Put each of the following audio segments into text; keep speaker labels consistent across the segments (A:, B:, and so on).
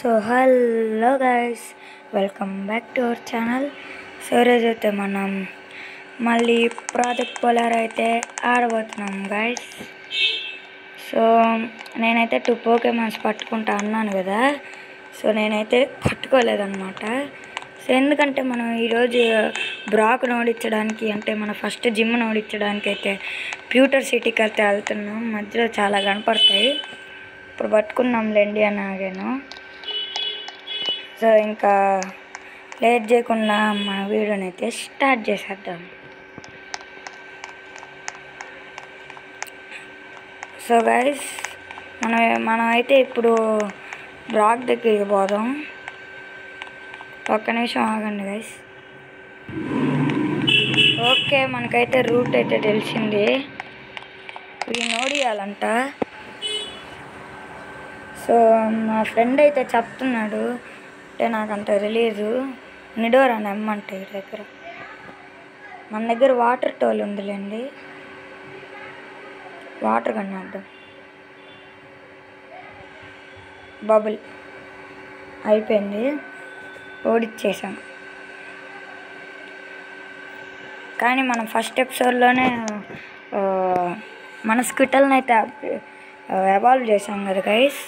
A: So hello guys, welcome back to our channel. So ఈరోజైతే మనం మళ్ళీ ప్రాజెక్ట్ పోలార్ అయితే ఆడబోతున్నాం గైస్. సో నేనైతే 2 పోకేమాన్స్ పట్టుకుంటా అన్నాను కదా. సో నేనైతే పట్టుకోలేదన్నమాట. సో ఎందుకంటే మనం ఈరోజు బ్రాక్ ఓడించడానికి, అంటే మన ఫస్ట్ జిమ్ ఓడించడానికి అయితే ప్యూటర్ సిటీకి అయితే వెళ్తున్నాం. మధ్యలో చాలా కనపడతాయి, ఇప్పుడు పట్టుకున్నాంలేండి అని ఆగాను. సో ఇంకా లేట్ చేయకుండా మన వీడియోని అయితే స్టార్ట్ చేసేద్దాం. సో గైస్, మనం అయితే ఇప్పుడు బ్రాక్ దగ్గరికి పోదాం. ఒక్క నిమిషం ఆగండి గైస్. ఓకే, మనకైతే రూట్ అయితే తెలిసింది. ఇవి నోడియాలంట. సో మా ఫ్రెండ్ అయితే చెప్తున్నాడు, అంటే నాకు అంత తెలియదు. నిడోర్ అని అమ్మంట ఈ దగ్గర. మన దగ్గర వాటర్ టోల్ ఉందిలేండి, వాటర్ కన్నా బబుల్ అయిపోయింది, ఓడిచ్చేసాం. కానీ మనం ఫస్ట్ ఎపిసోడ్లోనే మన స్క్విటల్ని అయితే ఎవాల్వ్ చేసాం కదా గైస్.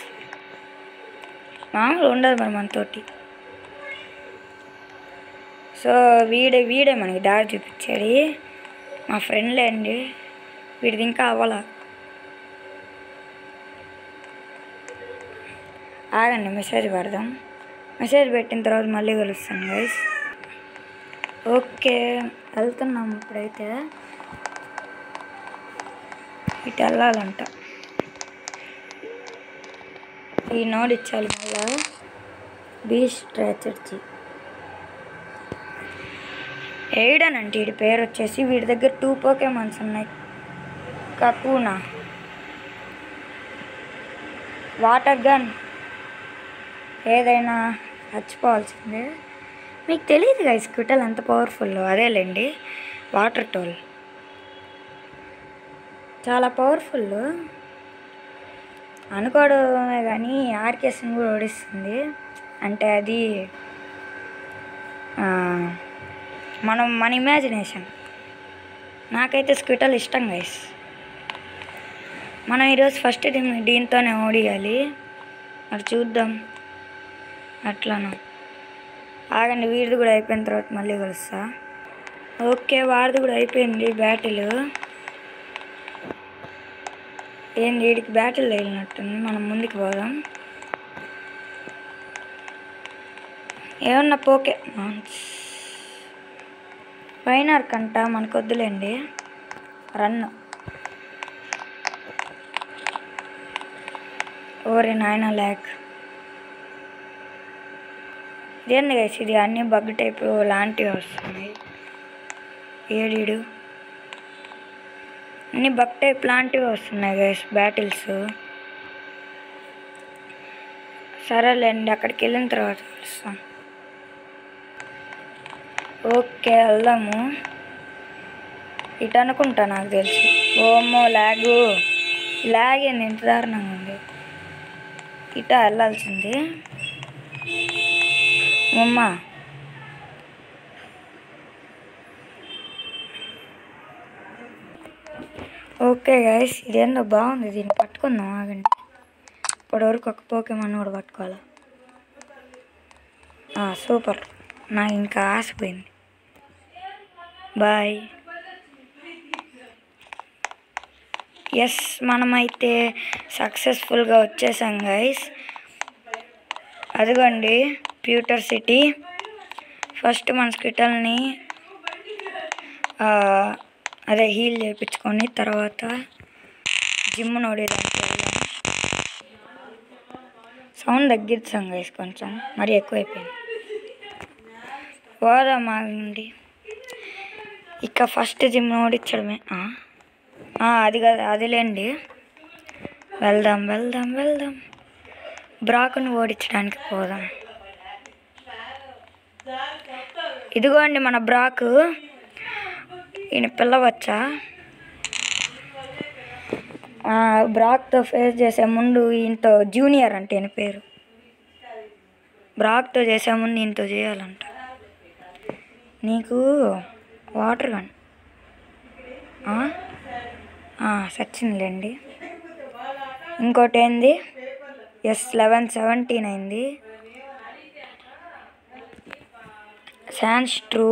A: మామూలు ఉండదు మరి మనతోటి. సో వీడే మనకి దారి చూపించాడు, మా ఫ్రెండ్లే అండి. వీడిది ఇంకా అవ్వాల. ఆగండి, మెసేజ్ పెడదాం. మెసేజ్ పెట్టిన తర్వాత మళ్ళీ కలుస్తాం గైస్. ఓకే, వెళ్తున్నాం. ఇప్పుడైతే ఇటు వెళ్ళాలంట. ఈ నోడ్ ఇచ్చాలి మళ్ళా. బీచ్ స్ట్రాటజీ ఎయిడన్ అంటే వీడి పేరు వచ్చేసి. వీడి దగ్గర 2 పోకేమాన్స్ ఉన్నాయి. కకూనా, వాటర్ గన్, ఏదైనా చచ్చిపోవాల్సిందే. మీకు తెలియదు గైస్ స్క్విటల్ ఎంత పవర్ఫుల్. అదేలేండి వాటర్ టోల్, చాలా పవర్ఫుల్ అనుకోవడమే కానీ ఆర్కేస్ని కూడా ఓడిస్తుంది. అంటే అది మన ఇమాజినేషన్. నాకైతే స్క్విటల్ ఇష్టం గైస్. మనం ఈరోజు ఫస్ట్ దీంతోనే ఓడియాలి. మరి చూద్దాం అట్లాను. ఆగండి, వీడిది కూడా అయిపోయిన తర్వాత మళ్ళీ కలుస్తా. ఓకే, వాడిది కూడా అయిపోయింది బ్యాటిల్. ఏంది వీడికి బ్యాటిల్ తగిలినట్టుంది. మనం ముందుకు పోదాం. ఏమన్నా పోకే వైనర్ కంట మనకు వద్దులేండి. రన్ను. ఓరే నాయన ల్యాక్. ఇదేంది గైస్, ఇది అన్నీ బగ్ టైప్ లాంటివి వస్తున్నాయి. ఏడీడు అన్నీ బగ్ టైప్ లాంటివి వస్తున్నాయి గైస్ బ్యాటిల్స్. సరేలేండి, అక్కడికి వెళ్ళిన తర్వాత చూస్తాం. ఓకే, వెళ్దాము. ఇటు అనుకుంటా నాకు తెలిసి. ఓమో ల్యాగ్ ఏంది ఇంత దారుణంగా ఉంది. ఇట వెళ్ళాల్సింది. అమ్మా, ఓకే గైస్, ఇదేందో బాగుంది. దీన్ని పట్టుకుందాం. ఆగండి, ఇప్పటివరకు ఒక పోకేమాన్ కూడా పట్టుకోవాలి. సూపర్, నాకు ఇంకా ఆశపోయింది. బాయ్. ఎస్, మనమైతే సక్సెస్ఫుల్గా వచ్చేసాం గైస్. అదిగోండి ప్యూటర్ సిటీ. ఫస్ట్ మన స్క్విటల్ని అదే హీల్ చేయించుకొని తర్వాత జిమ్ నోడేదానికి వెళ్ళాం. సౌండ్ తగ్గించాం గైస్, కొంచెం మరీ ఎక్కువైపోయింది. పోదామాగండి. ఇక ఫస్ట్ జిమ్ ఓడించడమే. అది కదా, అదిలేండి. వెళ్దాం. బ్రాక్ను ఓడించడానికి పోదాం. ఇదిగోండి మన బ్రాక్. ఈయన పిల్లవచ్చా? బ్రాక్తో ఫేస్ చేసే ముందు ఈయనతో జూనియర్ అంటే ఈయన పేరు. బ్రాక్తో చేసే ముందు దీంతో చేయాలంట. నీకు వాటర్ గన్ సచ్చిందిలేండి. ఇంకోటి ఏంది S1117 అయింది. శాండ్ స్ట్రూ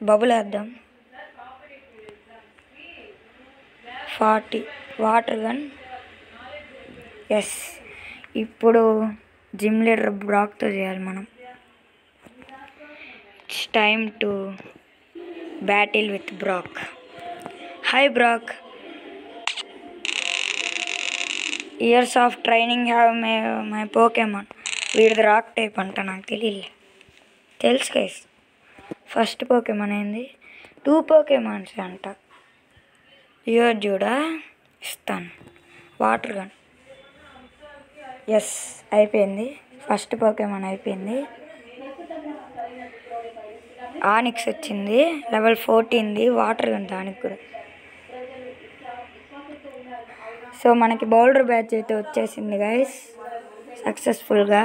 A: బబుల్ వేద్దాం. 40 వాటర్ గన్. ఎస్, ఇప్పుడు జిమ్ లీడర్ బ్రాక్తో చేయాలి మనం. It's time to battle with Brock. Hi Brock. Years of training have my Pokemon. వీడిది రాక్ టైప్ అంట, నాకు తెలియలే. తెలుసు గైస్. ఫస్ట్ పోకేమాన్ అయింది. 2 పోకేమాన్స్ అంట. ఇయర్ చూడా ఇస్తాను. Water gun. ఎస్, అయిపోయింది. ఫస్ట్ పోకేమాన్ అయిపోయింది. ఆనిక్స్ వచ్చింది, లెవెల్ 14ది. వాటర్ గన్ దానికి కూడా. సో మనకి బౌలర్ బ్యాచ్ అయితే వచ్చేసింది గైస్ సక్సెస్ఫుల్గా.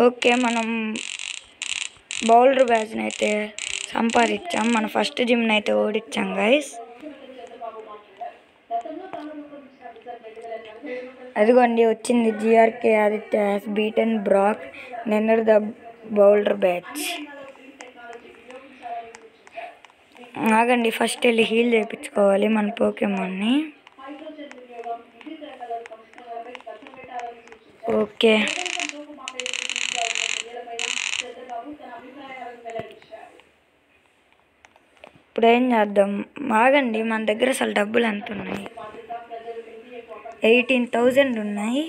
A: ఓకే, మనం బౌలర్ బ్యాచ్ని అయితే సంపాదించాం. మన ఫస్ట్ జిమ్ని అయితే ఓడించాం గైస్. అదిగోండి వచ్చింది. GRK Aditya has beaten Brock నెన్నర్ ద బౌలర్ బ్యాచ్. ఆగండి, ఫస్ట్ వెళ్ళి హీల్ చేయించుకోవాలి మన పోకేమాన్ని. ఓకే, ఇప్పుడు ఏం చేద్దాం? ఆగండి, మన దగ్గర అసలు డబ్బులు ఎంత ఉన్నాయి? 18,000 ఉన్నాయి.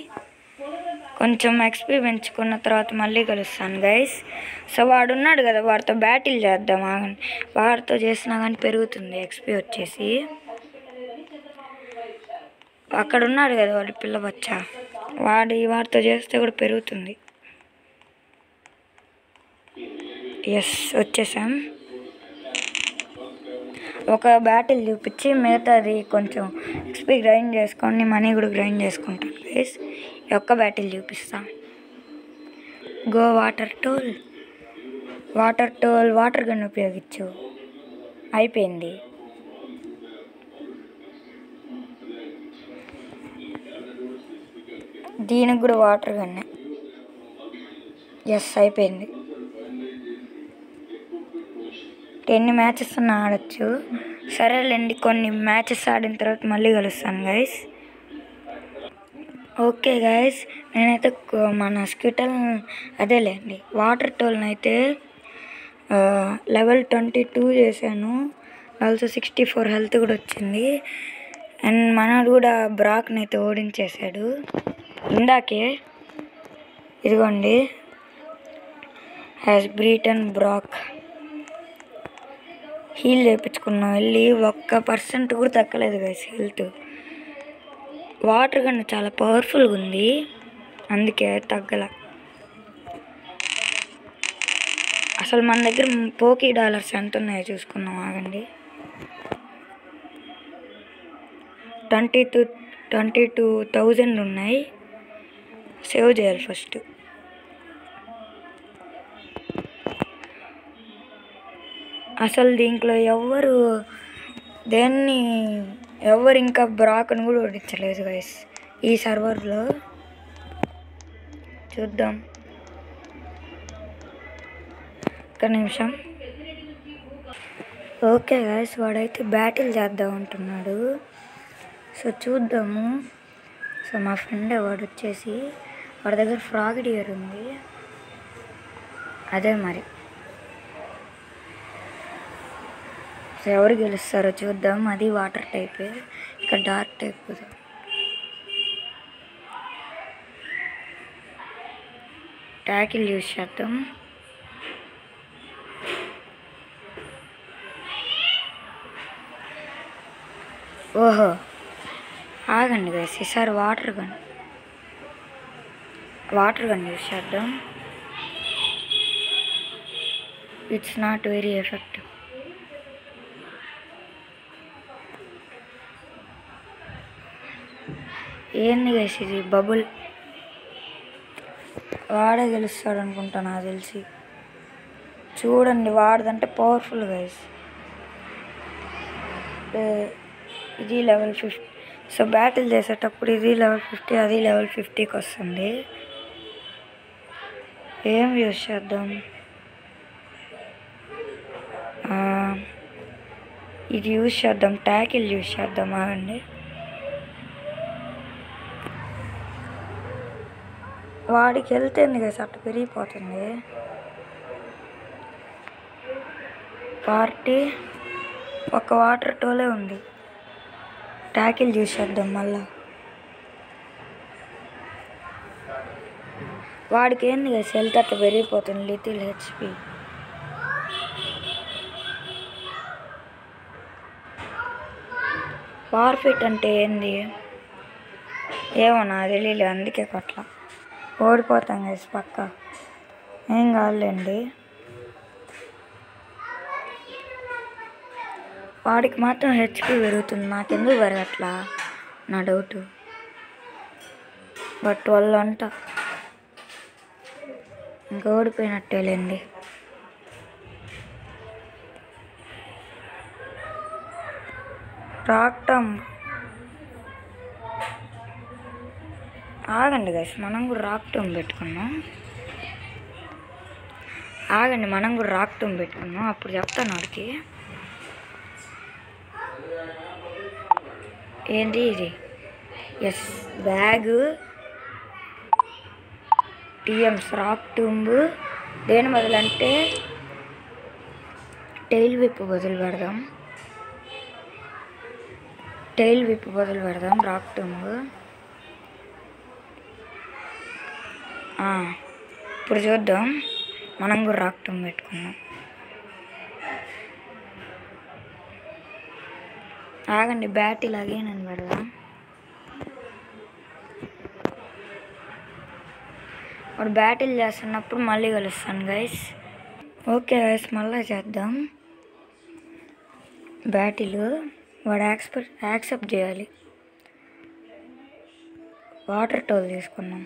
A: కొంచెం ఎక్స్పీ పెంచుకున్న తర్వాత మళ్ళీ కలుస్తాను గైస్. సో వాడు ఉన్నాడు కదా, వాడితో బ్యాటిల్ చేద్దాం. ఆగండి, వాడితో చేసినా కానీ పెరుగుతుంది ఎక్స్పీ వచ్చేసి. అక్కడ ఉన్నాడు కదా వాడి పిల్ల బచ్చా, వాడితో చేస్తే కూడా పెరుగుతుంది. ఎస్, వచ్చేసాం. ఒక బ్యాటిల్ చూపించి మిగతాది కొంచెం ఎక్స్పీ గ్రైండ్ చేసుకొని మనీ కూడా గ్రైండ్ చేసుకుంటాను గైస్. ఈ ఒక్క బ్యాటిల్ చూపిస్తా. Go water toll. Water gun ఉపయోగించు. అయిపోయింది. దీనికి కూడా వాటర్ గన్నే. ఎస్, అయిపోయింది. ఎన్ని మ్యాచెస్ ఉన్నా ఆడచ్చు. సరేలేండి, కొన్ని మ్యాచెస్ ఆడిన తర్వాత మళ్ళీ కలుస్తాను గైస్. ఓకే గైస్, నేనైతే మన స్కిటల్ అదేలేండి వాటర్ టోల్ని అయితే లెవెల్ 22 చేశాను. ఆల్సో 64 హెల్త్ కూడా వచ్చింది. అండ్ మనోడు కూడా బ్రాక్ని అయితే ఓడించేశాడు ఇందాకే. ఇదిగోండి, హ్యాస్ బీటెన్ బ్రాక్. హీల్ చేయించుకున్నాం వెళ్ళి. 1% కూడా తగ్గలేదు గైస్ హెల్త్. వాటర్ గన్ చాలా పవర్ఫుల్గా ఉంది, అందుకే తగ్గల. అసలు మన దగ్గర పోకీ డాలర్స్ ఎంత ఉన్నాయో చూసుకుందాం. ఆగండి, 22,000 ఉన్నాయి. సేవ్ చేయాలి ఫస్ట్. అసలు దీంట్లో ఎవరు ఇంకా బ్రాక్ను కూడా ఓడించలేదు గైస్ ఈ సర్వర్లో. చూద్దాం, ఒక్క నిమిషం. ఓకే గైస్, వాడైతే బ్యాటిల్ చేద్దాం అంటున్నాడు. సో చూద్దాము. సో మా ఫ్రెండ్ వాడు వచ్చేసి వాడి దగ్గర ఫ్రాగ్ డియర్ ఉంది. అదే మరి. సో ఎవరు గెలుస్తారో చూద్దాం. అది వాటర్ టైపే, ఇక్కడ డార్క్ టైప్ కదా. ట్యాకిల్ యూజ్ చేద్దాం. ఓహో, ఆగండి గైస్, ఈసారి వాటర్ గన్ యూజ్ చేద్దాం. It's not very effective. ఏంది గైస్ ఇది బబుల్? వాడే గెలుస్తాడు అనుకుంటా నాకు తెలిసి. చూడండి వాడదంటే పవర్ఫుల్ గైస్. ఇది లెవెల్ 50. సో బ్యాటిల్ చేసేటప్పుడు ఇది లెవెల్ 50, అది లెవెల్ 50కి వస్తుంది. ఏం యూజ్ చేద్దాం? ఇది యూజ్ చేద్దాం, ట్యాకిల్ యూజ్ చేద్దాం. ఆగండి, వాడికి వెళ్తుంది కదా అట్ట పెరిగిపోతుంది. పార్టీ ఒక వాటర్ టోలే ఉంది. ట్యాకిల్ యూజ్ చేద్దాం మళ్ళా. వాడికి ఏంది కదా హెల్త్ అట్లా పెరిగిపోతుంది, లిటిల్ హెచ్పి. ఫార్ఫిట్ అంటే ఏంది ఏమో నాకు తెలియలే, అందుకే కొట్ల. ఓడిపోతాం గైస్ పక్క. ఏం కాదులేండి. వాడికి మాత్రం హెచ్పి పెరుగుతుంది, నాకెందుకు పెరగట్లా నా డౌట్. బట్ 12 అంట, ఇంకా ఓడిపోయినట్టేలేండి. రాక్టమ్. ఆగండి గైస్, మనం కూడా రాక్టమ్ పెట్టుకున్నాం. అప్పుడు చెప్తాను వాడికి. ఏంటి ఇది? Yes, bag TMs rock tomb. దేని బదులంటే టైల్ విప్ బదులు పెడదాం రాక్టూంబ్. ఇప్పుడు చూద్దాం, మనం కూడా రాక్టూంబ్ పెట్టుకున్నాం. ఆగండి, బ్యాట్ ఇలాగే నేను పెడదాం. వాడు బ్యాటిల్ చేస్తున్నప్పుడు మళ్ళీ కలుస్తాను గైస్. ఓకే గైస్, మళ్ళీ చేద్దాం బ్యాటిల్. వాడు యాక్సెప్ట్ చేయాలి. వాటర్ టోల్ తీసుకున్నాం.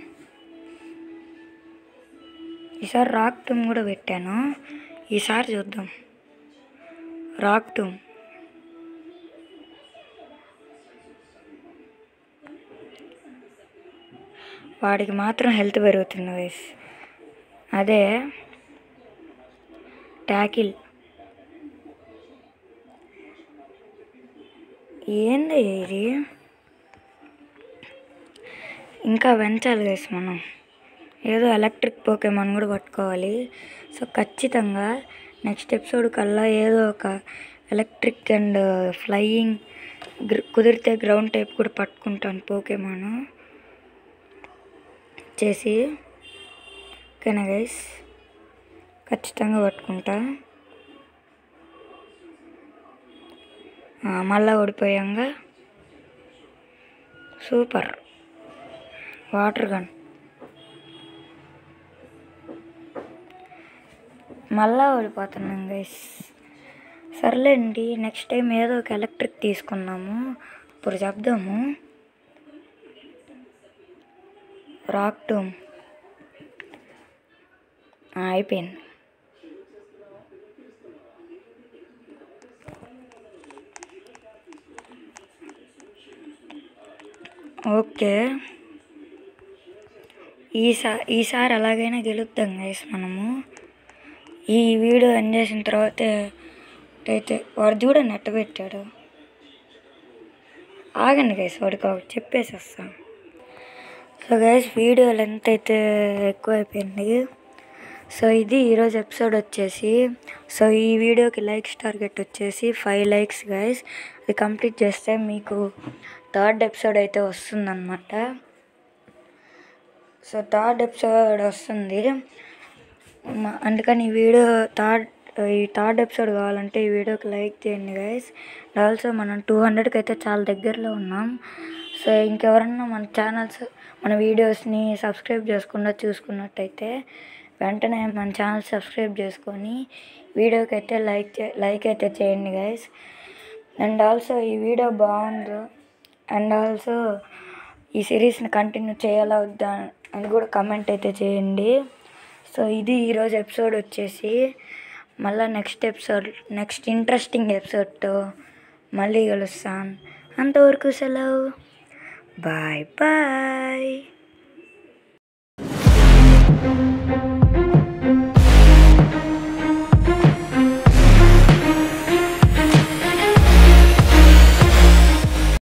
A: ఈసారి రాక్టూమ్ కూడా పెట్టాను. ఈసారి చూద్దాం. రాక్టూమ్ వాడికి మాత్రం హెల్త్ పెరుగుతుంది గైస్. అదే ట్యాకిల్. ఏంది ఇది? ఇంకా పెంచాలి గైస్ మనం. ఏదో ఎలక్ట్రిక్ పోకేమాన్ కూడా పట్టుకోవాలి. సో ఖచ్చితంగా నెక్స్ట్ ఎపిసోడ్ కల్లా ఏదో ఒక ఎలక్ట్రిక్ అండ్ ఫ్లయింగ్, కుదిరితే గ్రౌండ్ టైప్ కూడా పట్టుకుంటాను పోకేమాన్ చేసి. ఓకేనా గైస్, ఖచ్చితంగా పట్టుకుంటా. మళ్ళా ఓడిపోయాంగా. సూపర్. వాటర్ గన్ మళ్ళా ఓడిపోతున్నాం గైస్. సర్లేండి, నెక్స్ట్ టైం ఏదో ఒక ఎలక్ట్రిక్ తీసుకున్నాము. ఇప్పుడు చెప్దాము. రాక్టూమ్ అయిపోయింది. ఓకే, ఈసారి ఎలాగైనా గెలుద్దాం గైస్ మనము. ఈ వీడియో ఎండ్ చేసిన తర్వాత అయితే వాడు చూడండి నెట్ పెట్టాడు. ఆగండి గైస్, వాడికి ఒకటి చెప్పేసి వస్తాం. సో గైస్, వీడియో లెంత్ అయితే ఎక్కువైపోయింది. సో ఇది ఈరోజు ఎపిసోడ్ వచ్చేసి. సో ఈ వీడియోకి లైక్స్ టార్గెట్ వచ్చేసి 5 likes గైస్. అది కంప్లీట్ చేస్తే మీకు 3rd ఎపిసోడ్ అయితే వస్తుందన్నమాట. సో 3rd ఎపిసోడ్ వస్తుంది. అందుకని ఈ 3rd ఎపిసోడ్ కావాలంటే ఈ వీడియోకి లైక్ చేయండి గైస్. ఆల్సో మనం 200కి అయితే చాలా దగ్గరలో ఉన్నాం. సో ఇంకెవరన్నా మన వీడియోస్ని సబ్స్క్రైబ్ చేసుకుండా చూసుకున్నట్టయితే వెంటనే మన ఛానల్ సబ్స్క్రైబ్ చేసుకొని వీడియోకి అయితే లైక్ అయితే చేయండి గైస్. అండ్ ఆల్సో ఈ వీడియో బాగుందో, అండ్ ఆల్సో ఈ సిరీస్ని కంటిన్యూ చేయాలా వద్దా అని కూడా కమెంట్ అయితే చేయండి. సో ఇది ఈరోజు ఎపిసోడ్ వచ్చేసి. మళ్ళీ నెక్స్ట్ ఇంట్రెస్టింగ్ ఎపిసోడ్తో మళ్ళీ కలుస్తాను. అంతవరకు సెలవు. Bye bye.